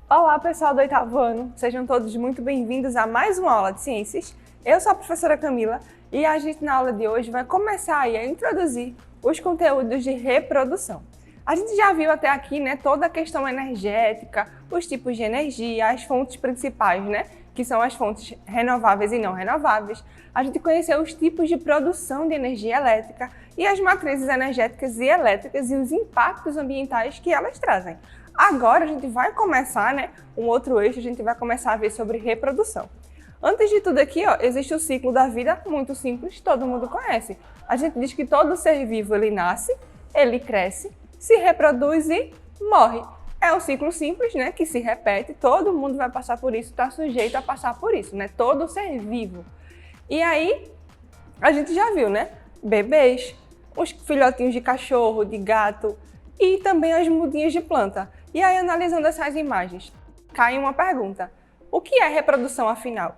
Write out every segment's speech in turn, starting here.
Olá, pessoal do oitavo ano, sejam todos muito bem-vindos a mais uma aula de ciências. Eu sou a professora Camila e a gente na aula de hoje vai começar a introduzir os conteúdos de reprodução. A gente já viu até aqui, toda a questão energética, os tipos de energia, as fontes principais, que são as fontes renováveis e não renováveis. A gente conheceu os tipos de produção de energia elétrica e as matrizes energéticas e elétricas e os impactos ambientais que elas trazem. Agora a gente vai começar, um outro eixo, a gente vai começar a ver sobre reprodução. Antes de tudo aqui, existe o ciclo da vida, muito simples, todo mundo conhece. A gente diz que todo ser vivo, ele nasce, ele cresce, se reproduz e morre. É um ciclo simples, que se repete, todo mundo vai passar por isso, está sujeito a passar por isso, todo ser vivo. E aí, a gente já viu, bebês, os filhotinhos de cachorro, de gato e também as mudinhas de planta. E aí, analisando essas imagens, cai uma pergunta: o que é reprodução afinal?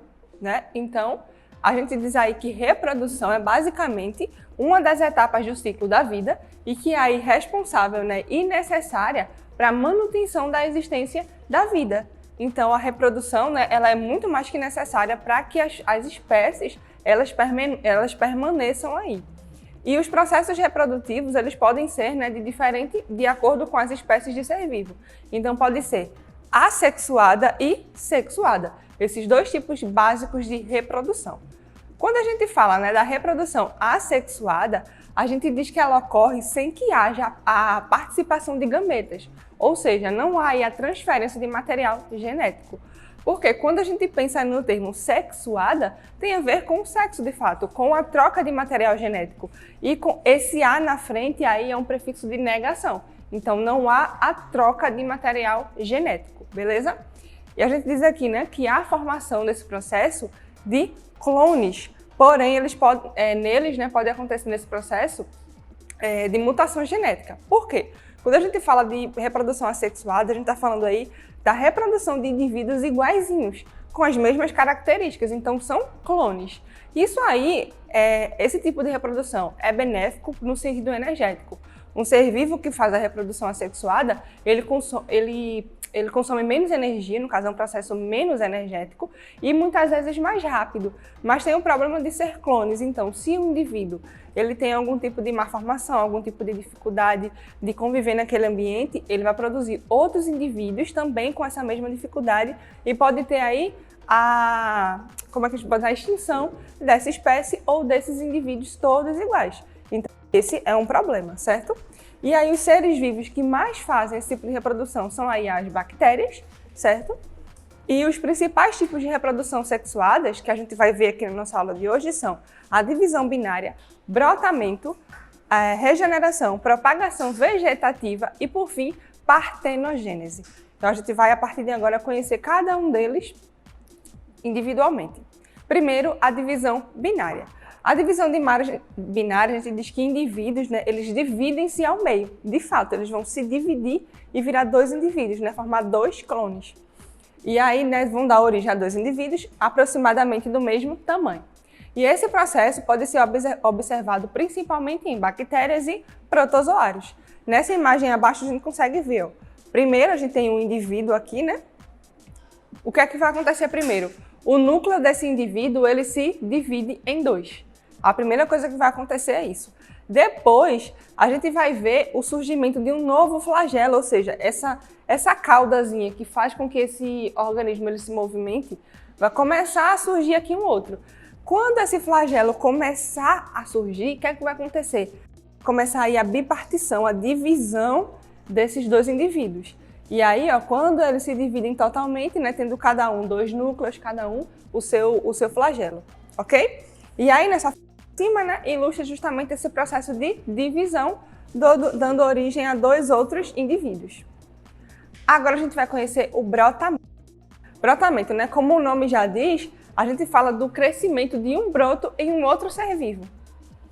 Então, a gente diz aí que reprodução é basicamente uma das etapas do ciclo da vida e que é aí responsável e necessária para a manutenção da existência da vida. Então, a reprodução ela é muito mais que necessária para que as espécies elas permaneçam aí. E os processos reprodutivos, eles podem ser de acordo com as espécies de ser vivo. Então, pode ser assexuada e sexuada. Esses dois tipos básicos de reprodução. Quando a gente fala da reprodução assexuada, a gente diz que ela ocorre sem que haja a participação de gametas. Ou seja, não há a transferência de material genético. Porque quando a gente pensa no termo sexuada, tem a ver com o sexo de fato, com a troca de material genético. E com esse A na frente aí é um prefixo de negação. Então não há a troca de material genético, beleza? E a gente diz aqui que há a formação desse processo de clones. Porém, neles pode acontecer nesse processo de mutação genética. Por quê? Quando a gente fala de reprodução assexuada, a gente está falando aí da reprodução de indivíduos iguaizinhos, com as mesmas características, então são clones. Isso aí, esse tipo de reprodução é benéfico no sentido energético. Um ser vivo que faz a reprodução assexuada, ele consome menos energia, no caso é um processo menos energético e muitas vezes mais rápido, mas tem o problema de ser clones. Então, se um indivíduo ele tem algum tipo de malformação, algum tipo de dificuldade de conviver naquele ambiente, ele vai produzir outros indivíduos também com essa mesma dificuldade e pode ter aí a extinção dessa espécie ou desses indivíduos todos iguais. Então, esse é um problema, certo? E aí os seres vivos que mais fazem esse tipo de reprodução são aí as bactérias, certo? E os principais tipos de reprodução sexuadas que a gente vai ver aqui na nossa aula de hoje são a divisão binária, brotamento, a regeneração, propagação vegetativa e, por fim, partenogênese. Então a gente vai, a partir de agora, conhecer cada um deles individualmente. Primeiro, a divisão binária. A divisão binária, a gente diz que indivíduos, eles dividem-se ao meio. De fato, eles vão se dividir e virar dois indivíduos, formar dois clones. E aí, vão dar origem a dois indivíduos aproximadamente do mesmo tamanho. E esse processo pode ser observado principalmente em bactérias e protozoários. Nessa imagem abaixo, a gente consegue ver. Primeiro, a gente tem um indivíduo aqui, O que é que vai acontecer primeiro? O núcleo desse indivíduo, ele se divide em dois. A primeira coisa que vai acontecer é isso. Depois, a gente vai ver o surgimento de um novo flagelo, ou seja, essa caudazinha que faz com que esse organismo ele se movimente, vai começar a surgir aqui um outro. Quando esse flagelo começar a surgir, o que é que vai acontecer? Começar aí a bipartição, a divisão desses dois indivíduos. E aí, quando eles se dividem totalmente, tendo cada um dois núcleos, cada um o seu flagelo, ok? E aí, nessa cima, ilustra justamente esse processo de divisão, dando origem a dois outros indivíduos. Agora a gente vai conhecer o brotamento. Brotamento, como o nome já diz, a gente fala do crescimento de um broto em um outro ser vivo,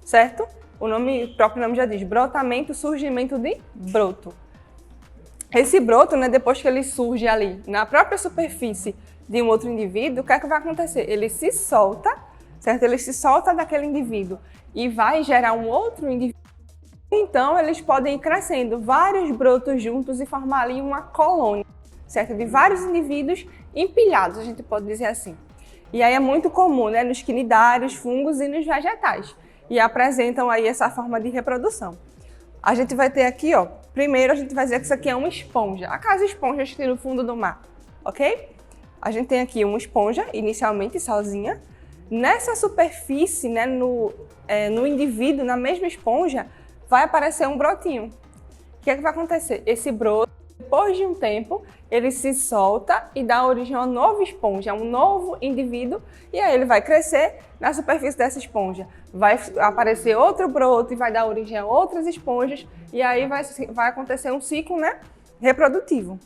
certo? O próprio nome já diz, brotamento, surgimento de broto. Esse broto, depois que ele surge ali na própria superfície de um outro indivíduo, o que é que vai acontecer? Ele se solta, certo? Ele se solta daquele indivíduo e vai gerar um outro indivíduo. Então, eles podem ir crescendo vários brotos juntos e formar ali uma colônia. certo? De vários indivíduos empilhados, a gente pode dizer assim. E aí é muito comum, né, nos quinidários, fungos e nos vegetais. E apresentam aí essa forma de reprodução. A gente vai ter aqui, ó, primeiro a gente vai dizer que isso aqui é uma esponja. Aquelas esponjas que tem no fundo do mar, ok? A gente tem aqui uma esponja, inicialmente sozinha. Nessa superfície, né, no indivíduo, na mesma esponja, vai aparecer um brotinho. O que é que vai acontecer? Esse broto, depois de um tempo, ele se solta e dá origem a uma nova esponja, a um novo indivíduo, e aí ele vai crescer na superfície dessa esponja. Vai aparecer outro broto e vai dar origem a outras esponjas, e aí vai acontecer um ciclo, né, reprodutivo.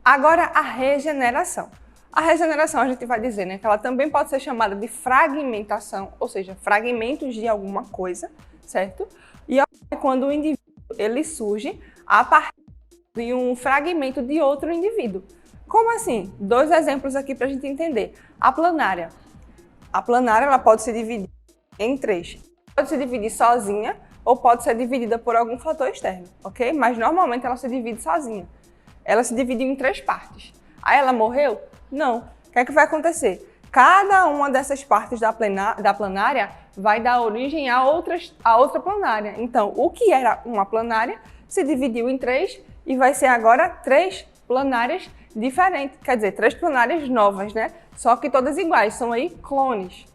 Agora, a regeneração. A regeneração, a gente vai dizer, né, que ela também pode ser chamada de fragmentação, ou seja, fragmentos de alguma coisa, certo? E é quando o indivíduo ele surge a partir de um fragmento de outro indivíduo. Como assim? Dois exemplos aqui para a gente entender. A planária. A planária ela pode se dividir em três. Pode se dividir sozinha ou pode ser dividida por algum fator externo, ok? Mas normalmente ela se divide sozinha. Ela se dividiu em três partes. Aí ela morreu? Não. O que é que vai acontecer? Cada uma dessas partes da planária vai dar origem a outra planária. Então, o que era uma planária se dividiu em três e vai ser agora três planárias diferentes. Quer dizer, três planárias novas, né? Só que todas iguais, são aí clones.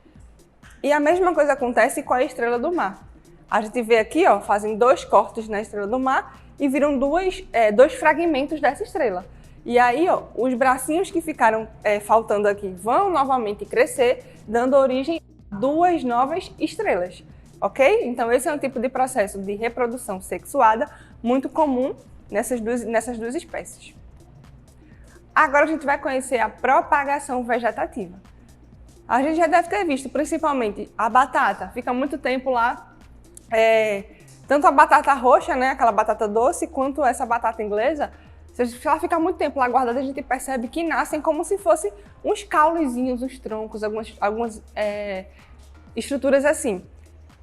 E a mesma coisa acontece com a estrela do mar. A gente vê aqui, ó, fazem dois cortes na estrela do mar e viram dois fragmentos dessa estrela. E aí, ó, os bracinhos que ficaram faltando aqui vão novamente crescer, dando origem a duas novas estrelas, ok? Então, esse é um tipo de processo de reprodução sexuada muito comum nessas duas espécies. Agora a gente vai conhecer a propagação vegetativa. A gente já deve ter visto, principalmente, a batata. Fica muito tempo lá, tanto a batata roxa, né, aquela batata doce, quanto essa batata inglesa. Se ela ficar muito tempo lá guardada, a gente percebe que nascem como se fossem uns caulezinhos, uns troncos, algumas estruturas assim.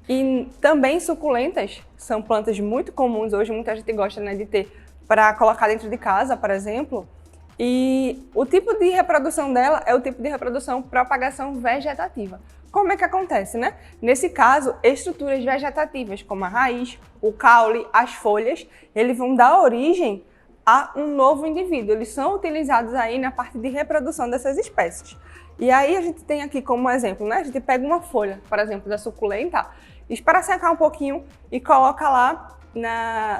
E também suculentas, são plantas muito comuns hoje, muita gente gosta, né, de ter para colocar dentro de casa, por exemplo. E o tipo de reprodução dela é o tipo de reprodução propagação vegetativa. Como é que acontece, né? Nesse caso, estruturas vegetativas, como a raiz, o caule, as folhas, eles vão dar origem a um novo indivíduo. Eles são utilizados aí na parte de reprodução dessas espécies. E aí a gente tem aqui como exemplo, né? A gente pega uma folha, por exemplo, da suculenta, espera secar um pouquinho e coloca lá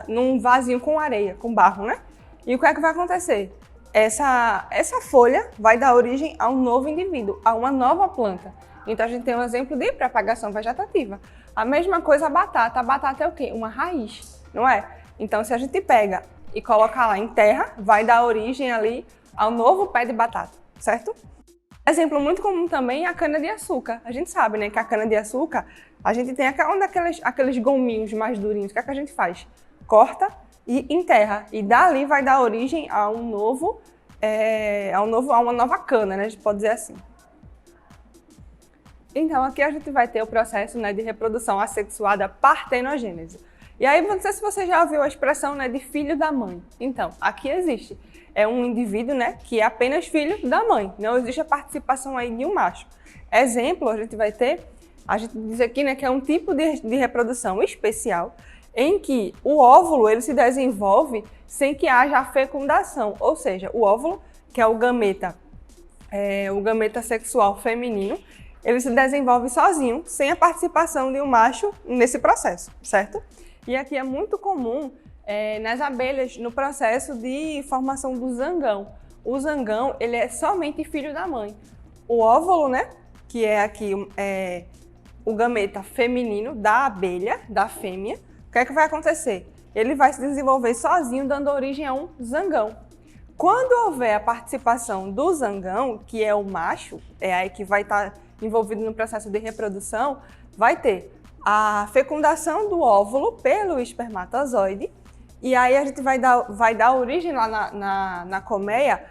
num vasinho com areia, com barro, né? E o que é que vai acontecer? Essa folha vai dar origem a um novo indivíduo, a uma nova planta. Então a gente tem um exemplo de propagação vegetativa. A mesma coisa a batata. A batata é o quê? Uma raiz, não é? Então se a gente pega e colocar lá em terra, vai dar origem ali ao novo pé de batata, certo? Exemplo muito comum também é a cana-de-açúcar. A gente sabe, né, que a cana-de-açúcar, a gente tem aqueles gominhos mais durinhos. O que é que a gente faz? Corta e enterra. E dali vai dar origem a uma nova cana, né? A gente pode dizer assim. Então, aqui a gente vai ter o processo, né, de reprodução assexuada partenogênese. E aí, não sei se você já ouviu a expressão, né, de filho da mãe. Então, aqui existe. É um indivíduo, né, que é apenas filho da mãe. Não existe a participação aí de um macho. Exemplo, a gente diz aqui, né, que é um tipo de reprodução especial em que o óvulo ele se desenvolve sem que haja a fecundação. Ou seja, o óvulo, que é o gameta sexual feminino, ele se desenvolve sozinho, sem a participação de um macho nesse processo, certo? E aqui é muito comum nas abelhas, no processo de formação do zangão. O zangão, ele é somente filho da mãe. O óvulo, né, que é aqui o gameta feminino da abelha, da fêmea, o que é que vai acontecer? Ele vai se desenvolver sozinho, dando origem a um zangão. Quando houver a participação do zangão, que é o macho, é aí que vai estar envolvido no processo de reprodução, vai ter a fecundação do óvulo pelo espermatozoide, e aí a gente vai dar origem lá na colmeia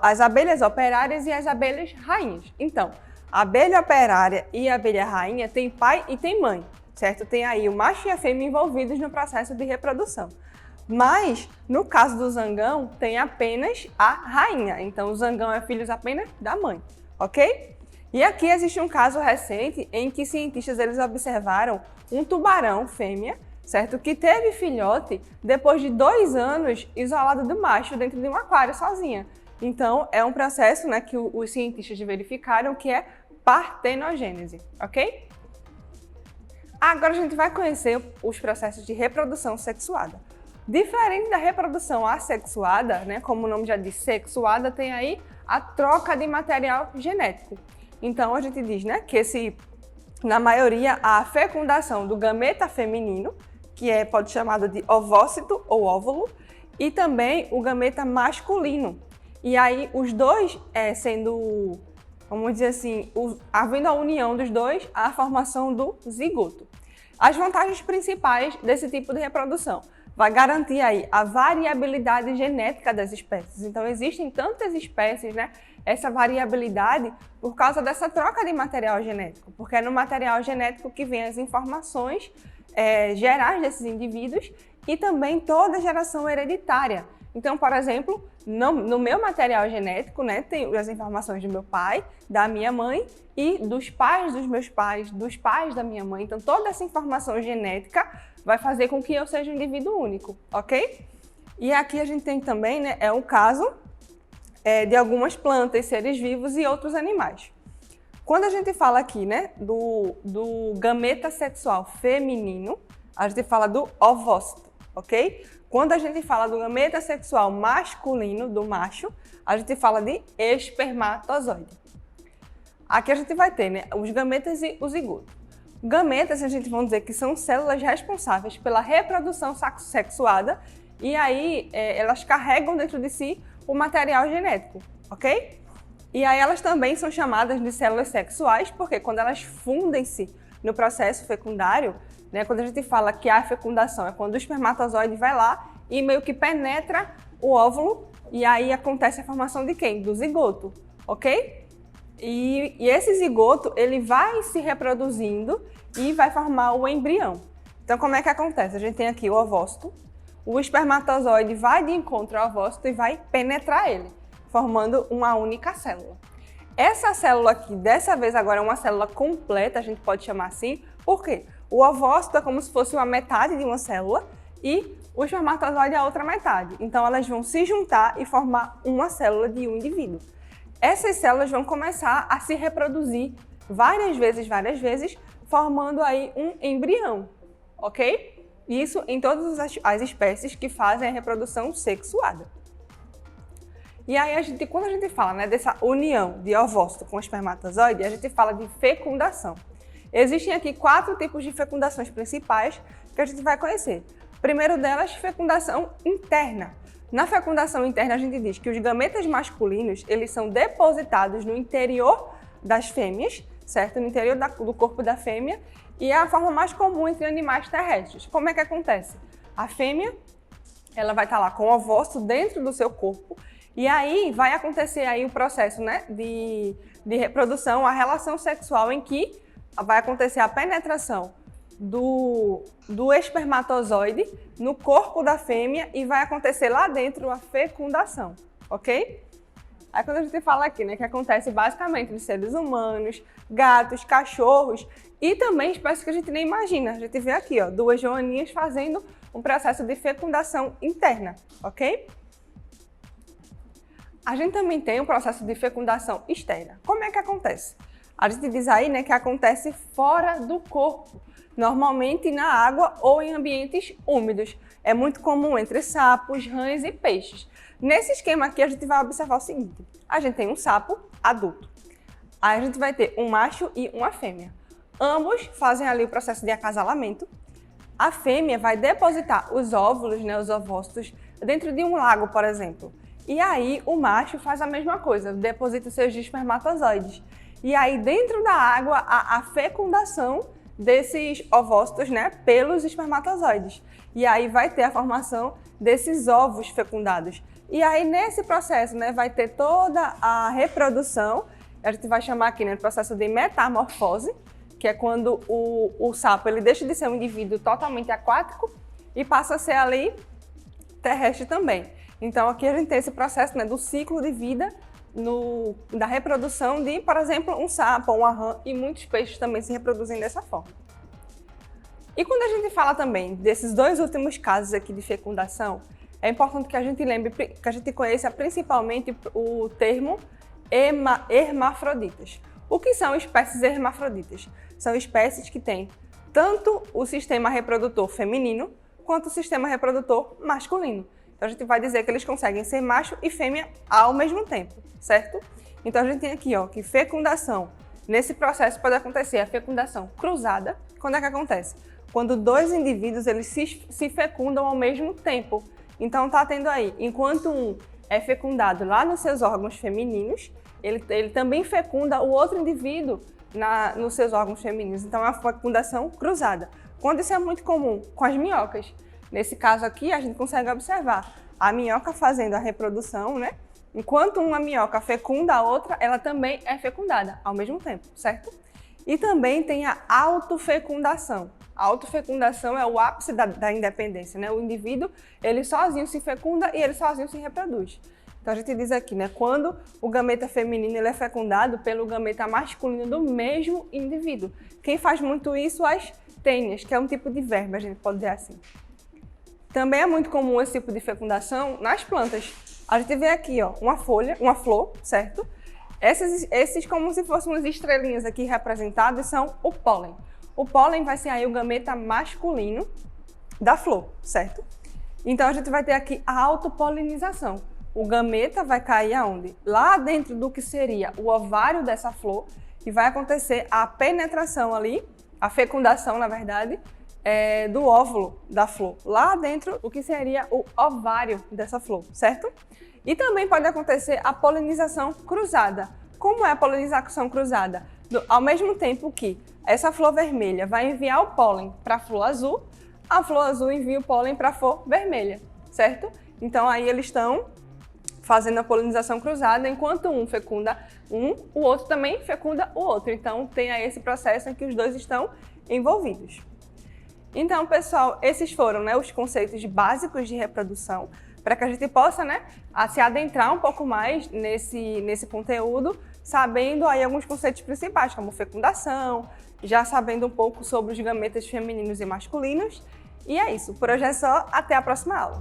às abelhas operárias e às abelhas rainhas. Então, a abelha operária e a abelha rainha têm pai e têm mãe, certo? Tem aí o macho e a fêmea envolvidos no processo de reprodução. Mas, no caso do zangão, tem apenas a rainha. Então, o zangão é filho apenas da mãe, ok? E aqui existe um caso recente em que cientistas eles observaram um tubarão fêmea, certo? Que teve filhote depois de 2 anos isolado do macho dentro de um aquário sozinha. Então, é um processo, né, que os cientistas verificaram que é partenogênese, ok? Agora a gente vai conhecer os processos de reprodução sexuada. Diferente da reprodução assexuada, né, como o nome já diz, sexuada, tem aí a troca de material genético. Então a gente diz, né, que na maioria a fecundação do gameta feminino, que pode ser chamado de ovócito ou óvulo, e também o gameta masculino. E aí os dois sendo, vamos dizer assim, havendo a união dos dois, a formação do zigoto. As vantagens principais desse tipo de reprodução: vai garantir aí a variabilidade genética das espécies. Então existem tantas espécies, né? Essa variabilidade por causa dessa troca de material genético, porque é no material genético que vem as informações gerais desses indivíduos e também toda a geração hereditária. Então, por exemplo, no meu material genético, né, tem as informações do meu pai, da minha mãe e dos pais dos meus pais, dos pais da minha mãe. Então, toda essa informação genética vai fazer com que eu seja um indivíduo único, ok? E aqui a gente tem também, né, um caso de algumas plantas, seres vivos e outros animais. Quando a gente fala aqui, né, do gameta sexual feminino, a gente fala do ovócito, ok? Quando a gente fala do gameta sexual masculino, do macho, a gente fala de espermatozoide. Aqui a gente vai ter, né, os gametas e o zigoto. Gametas, a gente vai dizer que são células responsáveis pela reprodução sexuada e aí elas carregam dentro de si o material genético, ok? E aí elas também são chamadas de células sexuais porque quando elas fundem-se no processo fecundário, né, quando a gente fala que a fecundação é quando o espermatozoide vai lá e meio que penetra o óvulo e aí acontece a formação de quem? Do zigoto, ok? E esse zigoto, ele vai se reproduzindo e vai formar o embrião. Então, como é que acontece? A gente tem aqui o ovócito, o espermatozoide vai de encontro ao ovócito e vai penetrar ele, formando uma única célula. Essa célula aqui, dessa vez agora é uma célula completa, a gente pode chamar assim, por quê? O ovócito é como se fosse uma metade de uma célula e o espermatozoide é a outra metade. Então, elas vão se juntar e formar uma célula de um indivíduo. Essas células vão começar a se reproduzir várias vezes, formando aí um embrião, ok? Isso em todas as espécies que fazem a reprodução sexuada. E aí, quando a gente fala, né, dessa união de ovócito com espermatozoide, a gente fala de fecundação. Existem aqui 4 tipos de fecundações principais que a gente vai conhecer. O primeiro delas, fecundação interna. Na fecundação interna, a gente diz que os gametas masculinos, eles são depositados no interior das fêmeas, certo? No interior do corpo da fêmea, e é a forma mais comum entre animais terrestres. Como é que acontece? A fêmea, ela vai estar lá com o ovócito dentro do seu corpo, e aí vai acontecer aí o processo, né, de reprodução, a relação sexual em que vai acontecer a penetração do espermatozoide no corpo da fêmea e vai acontecer lá dentro a fecundação, ok? Aí quando a gente fala aqui, né, que acontece basicamente de seres humanos, gatos, cachorros e também espécies que a gente nem imagina. A gente vê aqui, ó, 2 joaninhas fazendo um processo de fecundação interna, ok? A gente também tem um processo de fecundação externa. Como é que acontece? A gente diz aí, né, que acontece fora do corpo, normalmente na água ou em ambientes úmidos. É muito comum entre sapos, rãs e peixes. Nesse esquema aqui, a gente vai observar o seguinte: a gente tem um sapo adulto, aí a gente vai ter um macho e uma fêmea. Ambos fazem ali o processo de acasalamento. A fêmea vai depositar os óvulos, né, os ovócitos, dentro de um lago, por exemplo. E aí o macho faz a mesma coisa, deposita os seus espermatozoides. E aí dentro da água, a fecundação desses ovócitos, né, pelos espermatozoides. E aí vai ter a formação desses ovos fecundados. E aí nesse processo, né, vai ter toda a reprodução, a gente vai chamar aqui, né, de processo de metamorfose, que é quando o sapo ele deixa de ser um indivíduo totalmente aquático e passa a ser ali terrestre também. Então aqui a gente tem esse processo, né, do ciclo de vida da reprodução de, por exemplo, um sapo, uma rã, e muitos peixes também se reproduzem dessa forma. E quando a gente fala também desses dois últimos casos aqui de fecundação, é importante que a gente lembre, que a gente conheça principalmente o termo hermafroditas. O que são espécies hermafroditas? São espécies que têm tanto o sistema reprodutor feminino quanto o sistema reprodutor masculino. Então a gente vai dizer que eles conseguem ser macho e fêmea ao mesmo tempo, certo? Então a gente tem aqui, ó, que fecundação, nesse processo pode acontecer a fecundação cruzada. Quando é que acontece? Quando dois indivíduos eles se fecundam ao mesmo tempo. Então tá tendo aí, enquanto um é fecundado lá nos seus órgãos femininos, ele também fecunda o outro indivíduo nos seus órgãos femininos. Então é uma fecundação cruzada. Quando isso é muito comum com as minhocas. Nesse caso aqui, a gente consegue observar a minhoca fazendo a reprodução, né? Enquanto uma minhoca fecunda a outra, ela também é fecundada ao mesmo tempo, certo? E também tem a autofecundação. A autofecundação é o ápice da independência, né? O indivíduo, ele sozinho se fecunda e ele sozinho se reproduz. Então a gente diz aqui, né? Quando o gameta feminino ele é fecundado pelo gameta masculino do mesmo indivíduo. Quem faz muito isso? As tênias, que é um tipo de verme, a gente pode dizer assim. Também é muito comum esse tipo de fecundação nas plantas. A gente vê aqui, ó, uma folha, uma flor, certo? Esses como se fossem umas estrelinhas aqui representadas são o pólen. O pólen vai ser aí o gameta masculino da flor, certo? Então a gente vai ter aqui a autopolinização. O gameta vai cair aonde? Lá dentro do que seria o ovário dessa flor e vai acontecer a penetração ali, a fecundação, na verdade, do óvulo da flor, lá dentro do que seria o ovário dessa flor, certo? E também pode acontecer a polinização cruzada. Como é a polinização cruzada? Ao mesmo tempo que essa flor vermelha vai enviar o pólen para a flor azul envia o pólen para a flor vermelha, certo? Então aí eles estão fazendo a polinização cruzada, enquanto um fecunda um, o outro também fecunda o outro. Então tem aí esse processo em que os dois estão envolvidos. Então, pessoal, esses foram, né, os conceitos básicos de reprodução, para que a gente possa, né, se adentrar um pouco mais nesse conteúdo, sabendo aí alguns conceitos principais, como fecundação, já sabendo um pouco sobre os gametas femininos e masculinos. E é isso, por hoje é só, até a próxima aula!